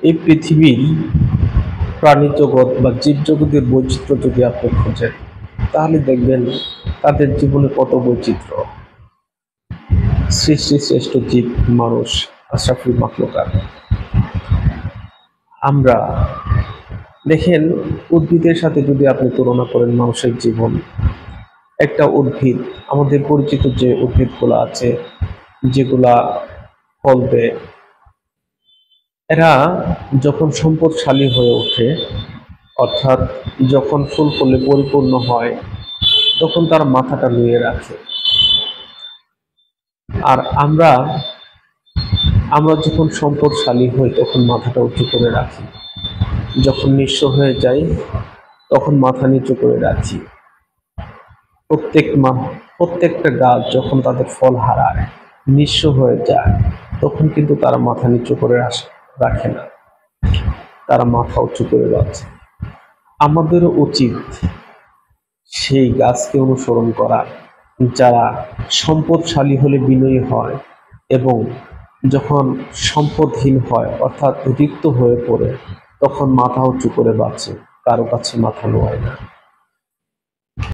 এই পৃথিবীর প্রাণী জগৎ বা জীবজগতের বৈচিত্র্য যদি আপনি খোঁজেন, তাহলে দেখবেন তাদের জীবনে কত বৈচিত্র্য। সৃষ্টি শ্রেষ্ঠ জীব মানুষ, আশরাফুল মাখলুকাত। আমরা দেখেন, উদ্ভিদের সাথে যদি আপনি তুলনা করেন মানুষের জীবন, একটা উদ্ভিদ, আমাদের পরিচিত যে উদ্ভিদগুলো আছে যেগুলা ফল দেয়, এরা যখন সম্পদশালী হয়ে ওঠে, অর্থাৎ যখন ফুল ফলে পরিপূর্ণ হয়, তখন তার মাথাটা নুয়ে রাখে। আর আমরা আমরা যখন সম্পদশালী হই তখন মাথাটা উঁচু করে রাখি, যখন নিঃস্ব হয়ে যাই তখন মাথা নিচু করে রাখি। প্রত্যেকটা গাছ যখন তাদের ফল হারায়, নিঃস্ব হয়ে যায়, তখন কিন্তু তারা মাথা নিচু করে রাখে না, তারা মাথা উঁচু করে রাখে। আমাদেরও উচিত সেই গাছকে অনুসরণ করা, যারা সম্পদশালী হলে বিনয়ী হয় এবং যখন সম্পদহীন হয় অর্থাৎ রিক্ত হয়ে পড়ে তখন মাথা উঁচু করে বাঁচে, কারো কাছে মাথা নোয়ায় না।